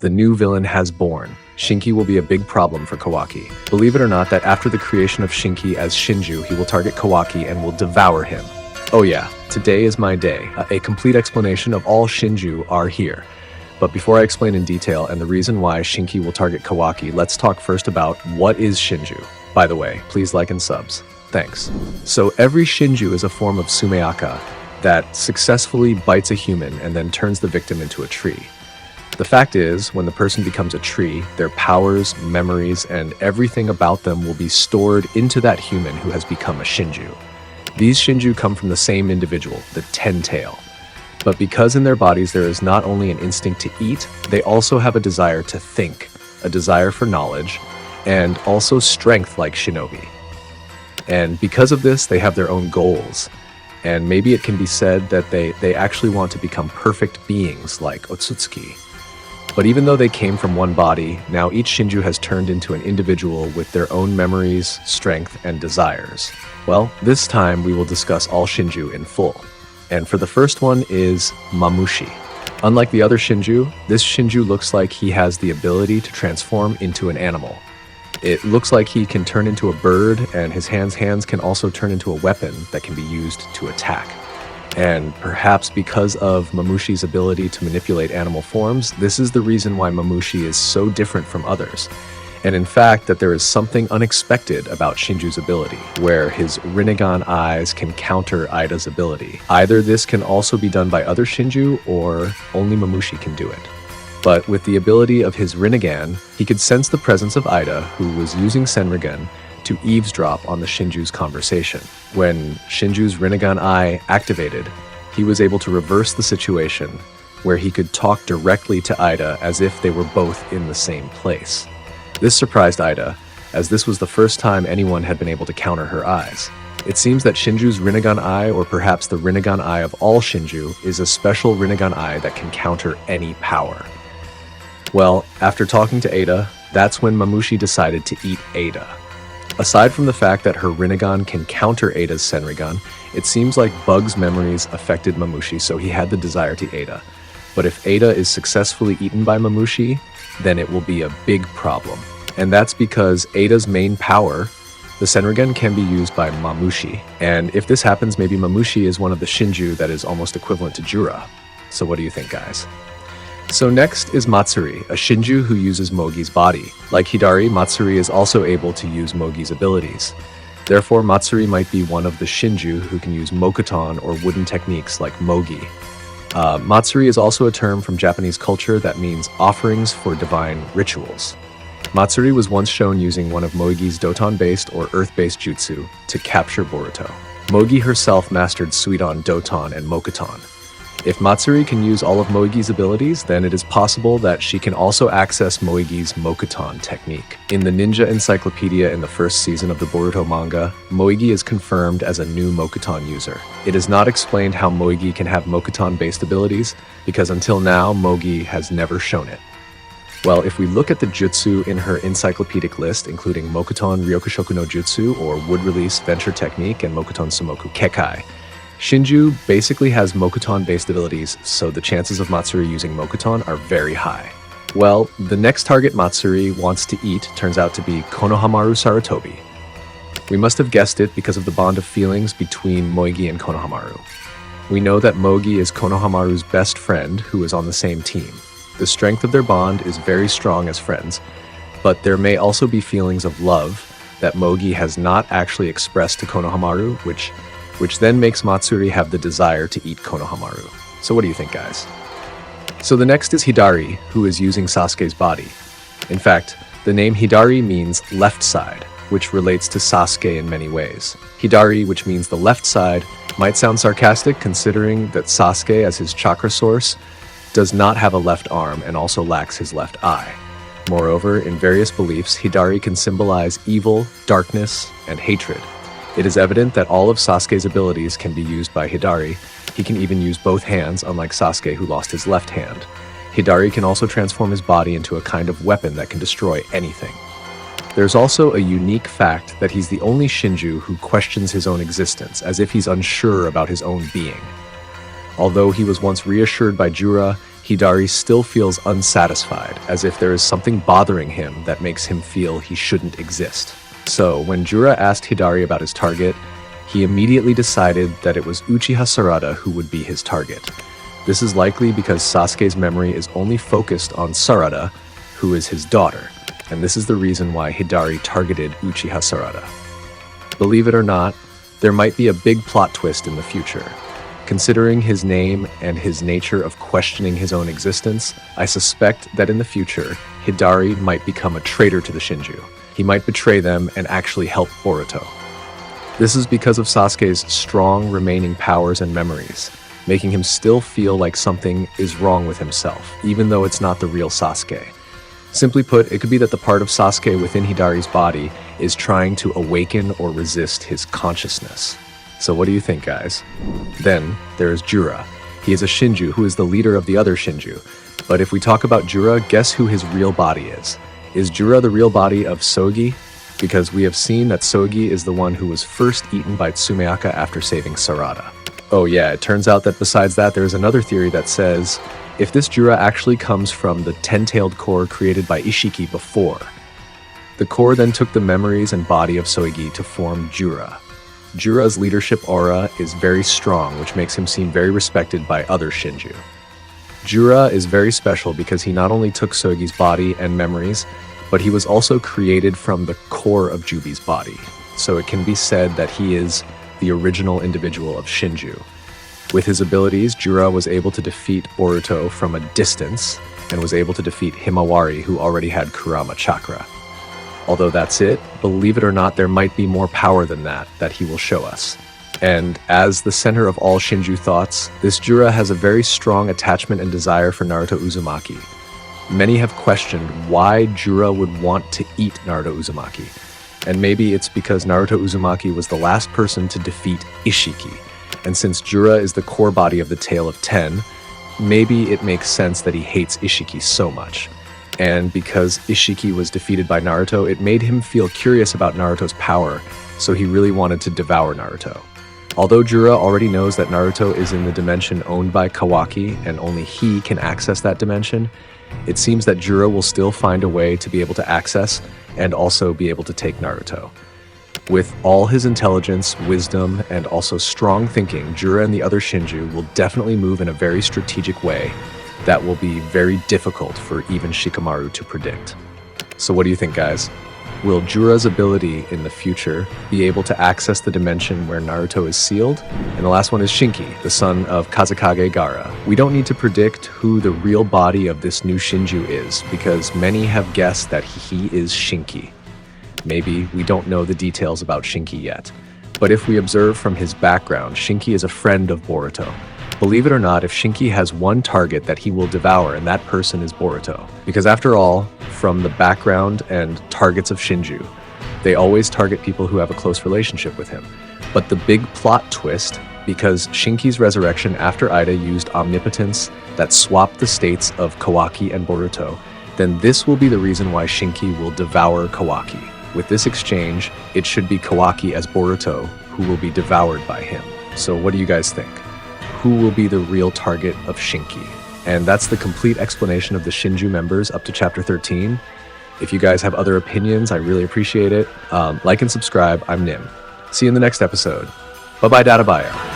the new villain has born. Shinki will be a big problem for Kawaki. Believe it or not that after the creation of Shinki as Shinju, he will target Kawaki and will devour him. Oh yeah, today is my day. A complete explanation of all Shinju are here. But before I explain in detail and the reason why Shinki will target Kawaki, let's talk first about what is Shinju. By the way, please like and subs. Thanks. So every Shinju is a form of sumeaka that successfully bites a human and then turns the victim into a tree. The fact is, when the person becomes a tree, their powers, memories, and everything about them will be stored into that human who has become a Shinju. These Shinju come from the same individual, the Ten-Tail. But because in their bodies there is not only an instinct to eat, they also have a desire to think, a desire for knowledge, and also strength like shinobi. And because of this, they have their own goals. And maybe it can be said that they actually want to become perfect beings like Otsutsuki. But even though they came from one body, now each Shinju has turned into an individual with their own memories, strength, and desires. Well, this time we will discuss all Shinju in full. And for the first one is Mamushi. Unlike the other Shinju, this Shinju looks like he has the ability to transform into an animal. It looks like he can turn into a bird, and his hands can also turn into a weapon that can be used to attack. And perhaps because of Mamushi's ability to manipulate animal forms, this is the reason why Mamushi is so different from others. And in fact, that there is something unexpected about Shinju's ability, where his Rinnegan eyes can counter Ida's ability. Either this can also be done by other Shinju, or only Mamushi can do it. But with the ability of his Rinnegan, he could sense the presence of Ida, who was using Senrigan to eavesdrop on the Shinju's conversation. When Shinju's Rinnegan eye activated, he was able to reverse the situation, where he could talk directly to Ida as if they were both in the same place. This surprised Ida, as this was the first time anyone had been able to counter her eyes. It seems that Shinju's Rinnegan eye, or perhaps the Rinnegan eye of all Shinju, is a special Rinnegan eye that can counter any power. Well, after talking to Ada, that's when Mamushi decided to eat Ada. Aside from the fact that her Rinnegan can counter Ada's Senrigan, it seems like Bug's memories affected Mamushi, so he had the desire to Ada. But if Ada is successfully eaten by Mamushi, then it will be a big problem. And that's because Ada's main power, the Senrigan, can be used by Mamushi. And if this happens, maybe Mamushi is one of the Shinju that is almost equivalent to Jura. So what do you think, guys? So next is Matsuri, a Shinju who uses Mogi's body. Like Hidari, Matsuri is also able to use Mogi's abilities. Therefore, Matsuri might be one of the Shinju who can use Mokuton or wooden techniques like Mogi. Matsuri is also a term from Japanese culture that means offerings for divine rituals. Matsuri was once shown using one of Mogi's Doton-based or earth-based jutsu to capture Boruto. Mogi herself mastered Suidon, Doton, and Mokuton. If Matsuri can use all of Mogi's abilities, then it is possible that she can also access Mogi's Mokuton technique. In the Ninja Encyclopedia in the first season of the Boruto manga, Mogi is confirmed as a new Mokuton user. It is not explained how Mogi can have Mokuton-based abilities, because until now, Mogi has never shown it. Well, if we look at the jutsu in her encyclopedic list, including Mokuton Ryokushoku no Jutsu, or Wood Release Venture Technique, and Mokuton Sumoku Kekai, Shinju basically has Mokuton-based abilities, so the chances of Matsuri using Mokuton are very high. Well, the next target Matsuri wants to eat turns out to be Konohamaru Sarutobi. We must have guessed it because of the bond of feelings between Mogi and Konohamaru. We know that Mogi is Konohamaru's best friend who is on the same team. The strength of their bond is very strong as friends, but there may also be feelings of love that Mogi has not actually expressed to Konohamaru, which then makes Matsuri have the desire to eat Konohamaru. So what do you think, guys? So the next is Hidari, who is using Sasuke's body. In fact, the name Hidari means left side, which relates to Sasuke in many ways. Hidari, which means the left side, might sound sarcastic considering that Sasuke, as his chakra source, does not have a left arm and also lacks his left eye. Moreover, in various beliefs, Hidari can symbolize evil, darkness, and hatred. It is evident that all of Sasuke's abilities can be used by Hidari. He can even use both hands, unlike Sasuke, who lost his left hand. Hidari can also transform his body into a kind of weapon that can destroy anything. There's also a unique fact that he's the only Shinju who questions his own existence, as if he's unsure about his own being. Although he was once reassured by Jura, Hidari still feels unsatisfied, as if there is something bothering him that makes him feel he shouldn't exist. So, when Jura asked Hidari about his target, he immediately decided that it was Uchiha Sarada who would be his target. This is likely because Sasuke's memory is only focused on Sarada, who is his daughter, and this is the reason why Hidari targeted Uchiha Sarada. Believe it or not, there might be a big plot twist in the future. Considering his name and his nature of questioning his own existence, I suspect that in the future, Hidari might become a traitor to the Shinju. He might betray them and actually help Boruto. This is because of Sasuke's strong remaining powers and memories, making him still feel like something is wrong with himself, even though it's not the real Sasuke. Simply put, it could be that the part of Sasuke within Hidari's body is trying to awaken or resist his consciousness. So what do you think, guys? Then, there is Jura. He is a Shinju who is the leader of the other Shinju. But if we talk about Jura, guess who his real body is? Is Jura the real body of Sogi? Because we have seen that Sogi is the one who was first eaten by Tsumeaka after saving Sarada. Oh yeah, it turns out that besides that, there is another theory that says, if this Jura actually comes from the 10-tailed core created by Ishiki before, the core then took the memories and body of Soigi to form Jura. Jura's leadership aura is very strong, which makes him seem very respected by other Shinju. Jura is very special because he not only took Sogi's body and memories, but he was also created from the core of Jubi's body. So it can be said that he is the original individual of Shinju. With his abilities, Jura was able to defeat Boruto from a distance and was able to defeat Himawari, who already had Kurama chakra. Although that's it, believe it or not, there might be more power than that he will show us. And as the center of all Shinju thoughts, this Jura has a very strong attachment and desire for Naruto Uzumaki. Many have questioned why Jura would want to eat Naruto Uzumaki. And maybe it's because Naruto Uzumaki was the last person to defeat Ishiki. And since Jura is the core body of the Tale of Ten, maybe it makes sense that he hates Ishiki so much. And because Ishiki was defeated by Naruto, it made him feel curious about Naruto's power, so he really wanted to devour Naruto. Although Jura already knows that Naruto is in the dimension owned by Kawaki and only he can access that dimension, it seems that Jura will still find a way to be able to access and also be able to take Naruto. With all his intelligence, wisdom, and also strong thinking, Jura and the other Shinju will definitely move in a very strategic way that will be very difficult for even Shikamaru to predict. So what do you think, guys? Will Jura's ability in the future be able to access the dimension where Naruto is sealed? And the last one is Shinki, the son of Kazekage Gaara. We don't need to predict who the real body of this new Shinju is, because many have guessed that he is Shinki. Maybe we don't know the details about Shinki yet, but if we observe from his background, Shinki is a friend of Boruto. Believe it or not, if Shinki has one target that he will devour, and that person is Boruto. Because after all, from the background and targets of Shinju, they always target people who have a close relationship with him. But the big plot twist, because Shinki's resurrection after Ida used omnipotence that swapped the states of Kawaki and Boruto, then this will be the reason why Shinki will devour Kawaki. With this exchange, it should be Kawaki as Boruto who will be devoured by him. So what do you guys think? Who will be the real target of Shinki? And that's the complete explanation of the Shinju members up to chapter 13. If you guys have other opinions, I really appreciate it. Like and subscribe. I'm Nim. See you in the next episode. Bye-bye, Databaya.